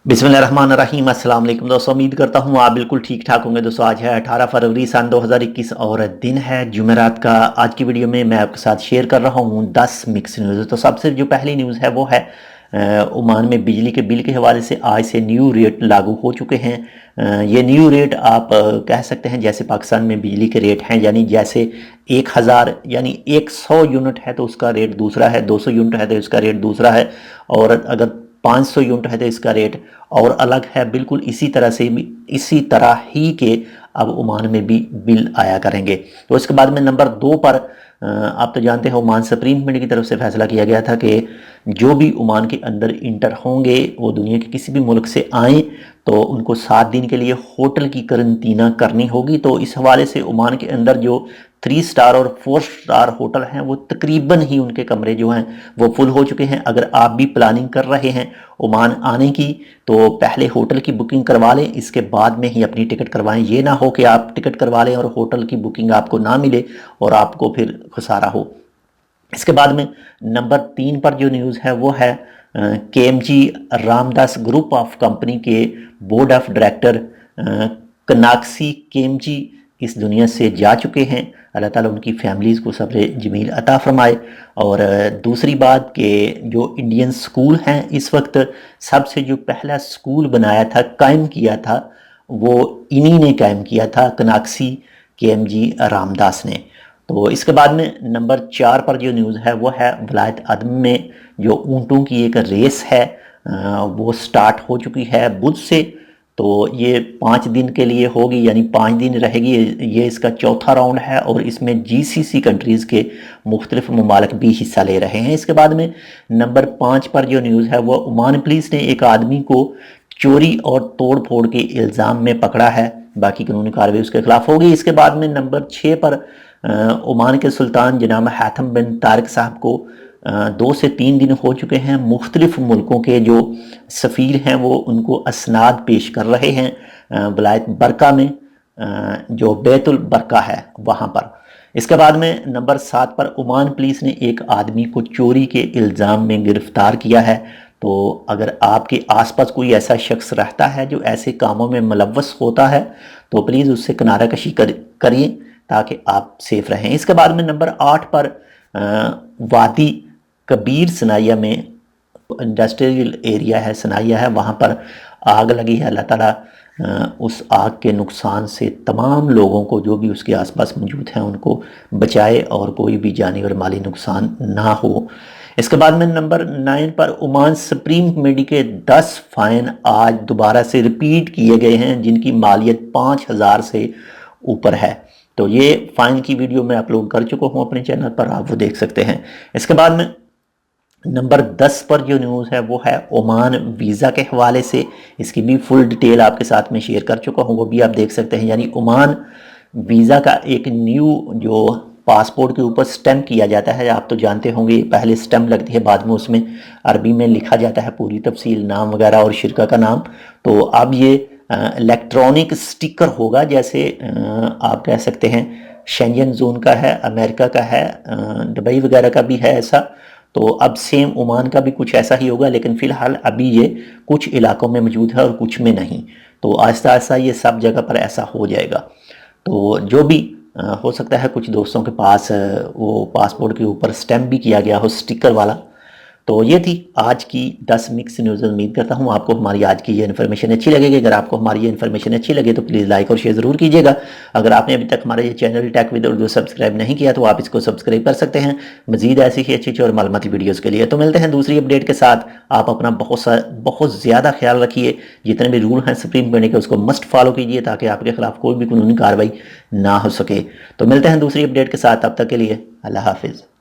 बिस्मिल्लाहिर्रहमानिर्रहीम। अस्सलाम वालेकुम दोस्तों, उम्मीद करता हूँ आप बिल्कुल ठीक ठाक होंगे। दोस्तों आज है 18 फरवरी सन 2021 और दिन है जुमेरात का। आज की वीडियो में मैं आपके साथ शेयर कर रहा हूँ 10 मिक्स न्यूज़। तो सबसे जो पहली न्यूज़ है वो है ओमान में बिजली के बिल के हवाले से आज से न्यू रेट लागू हो चुके हैं। ये न्यू रेट आप कह सकते हैं जैसे पाकिस्तान में बिजली के रेट हैं, यानी जैसे 1000 यानी 100 यूनिट है तो उसका रेट दूसरा है, 200 यूनिट है तो इसका रेट दूसरा है, और अगर 500 यूनिट है तो इसका रेट और अलग है। बिल्कुल इसी तरह से भी इसी तरह ही के अब ओमान में भी बिल आया करेंगे। तो इसके बाद में नंबर 2 पर आप तो जानते हैं ओमान सुप्रीम कमेटी की तरफ से फैसला किया गया था कि जो भी ओमान के अंदर इंटर होंगे वो दुनिया के किसी भी मुल्क से आएँ तो उनको 7 दिन के लिए होटल की करंतना करनी होगी। तो इस हवाले से ओमान के अंदर जो 3 स्टार और 4 स्टार होटल हैं वो तकरीबन ही उनके कमरे जो हैं वो फुल हो चुके हैं। अगर आप भी प्लानिंग कर रहे हैं ओमान आने की तो पहले होटल की बुकिंग करवा लें, इसके बाद में ही अपनी टिकट करवाएं। ये ना हो कि आप टिकट करवा लें और होटल की बुकिंग आपको ना मिले और आपको फिर खसारा हो। इसके बाद में नंबर 3 पर जो न्यूज़ है वो है KMG Ramdas group of company के बोर्ड ऑफ डायरेक्टर कनाक्सी KMG इस दुनिया से जा चुके हैं। अल्लाह ताला उनकी फैमिलीज़ को सब्र जमील अता फरमाए। और दूसरी बात कि जो इंडियन स्कूल हैं इस वक्त सबसे जो पहला स्कूल बनाया था, कायम किया था, वो इन्हीं ने कायम किया था, कनाक्सी KMG रामदास ने। तो इसके बाद में नंबर 4 पर जो न्यूज़ है वो है वलायत अदम में जो ऊँटों की एक रेस है वो स्टार्ट हो चुकी है बुध से। तो ये 5 दिन के लिए होगी, यानी 5 दिन रहेगी। ये इसका चौथा राउंड है और इसमें GCC कंट्रीज़ के मुख्तलिफ ममालिक भी हिस्सा ले रहे हैं। इसके बाद में नंबर 5 पर जो न्यूज़ है वो ओमान पुलिस ने एक आदमी को चोरी और तोड़ फोड़ के इल्ज़ाम में पकड़ा है। बाकी कानूनी कार्रवाई उसके खिलाफ होगी। इसके बाद में नंबर 6 पर ओमान के सुल्तान जनाब हैथम बिन तारिक साहब को 2 से 3 दिन हो चुके हैं। मुख्तलिफ मुल्कों के जो सफ़ीर हैं वो उनको असनाद पेश कर रहे हैं वलायत बरका में, जो बैतुल बरका है वहाँ पर। इसके बाद में नंबर 7 पर ओमान पुलिस ने एक आदमी को चोरी के इल्ज़ाम में गिरफ़्तार किया है। तो अगर आपके आसपास कोई ऐसा शख्स रहता है जो ऐसे कामों में मुलव्वस होता है तो प्लीज़ उससे किनारा कशी करिए ताकि आप सेफ रहें। इसके बाद में नंबर 8 पर वादी कबीर सनाया में इंडस्ट्रियल एरिया है, सनाया है, वहाँ पर आग लगी है। अल्लाह ताला उस आग के नुकसान से तमाम लोगों को जो भी उसके आसपास मौजूद हैं उनको बचाए और कोई भी जानी और माली नुकसान ना हो। इसके बाद में नंबर 9 पर ओमान सुप्रीम कमेटी के 10 फ़ाइन आज दोबारा से रिपीट किए गए हैं जिनकी मालियत 5000 से ऊपर है। तो ये फ़ाइन की वीडियो मैं अपलोड कर चुका हूँ अपने चैनल पर, आप वो देख सकते हैं। इसके बाद में नंबर 10 पर जो न्यूज़ है वो है ओमान वीज़ा के हवाले से। इसकी भी फुल डिटेल आपके साथ में शेयर कर चुका हूँ, वो भी आप देख सकते हैं। यानी ओमान वीज़ा का एक न्यू जो पासपोर्ट के ऊपर स्टैम्प किया जाता है, आप तो जानते होंगे पहले स्टैम्प लगती है, बाद में उसमें अरबी में लिखा जाता है पूरी तफसील, नाम वगैरह और शिरका का नाम। तो अब ये इलेक्ट्रॉनिक स्टिकर होगा, जैसे आप कह सकते हैं शेंजन जोन का है, अमेरिका का है, दुबई वगैरह का भी है ऐसा। तो अब सेम ओमान का भी कुछ ऐसा ही होगा, लेकिन फ़िलहाल अभी ये कुछ इलाकों में मौजूद है और कुछ में नहीं। तो आहिस्ता आहिस्ता ये सब जगह पर ऐसा हो जाएगा। तो जो भी हो सकता है कुछ दोस्तों के पास वो पासपोर्ट के ऊपर स्टैम्प भी किया गया हो स्टिकर वाला। तो ये थी आज की 10 मिक्स न्यूज़। उम्मीद करता हूँ आपको हमारी आज की ये इन्फॉर्मेशन अच्छी लगेगी। अगर आपको हमारी ये इन्फॉर्मेशन अच्छी लगे तो प्लीज़ लाइक और शेयर ज़रूर कीजिएगा। अगर आपने अभी तक हमारा ये channel tech with Urdu subscribe नहीं किया तो आप इसको सब्सक्राइब कर सकते हैं मज़ीद ऐसी ही अच्छी और मालूमाती वीडियोज़ के लिए। तो मिलते हैं दूसरी अपडेट के साथ। आप अपना बहुत ज़्यादा ख्याल रखिए। जितने भी रूल हैं सुप्रीम कोर्ट के उसको मस्ट फॉलो कीजिए ताकि आपके खिलाफ कोई भी कानूनी कार्रवाई ना हो सके। तो मिलते हैं दूसरी अपडेट के साथ, तब तक के लिए अल्लाह हाफिज़।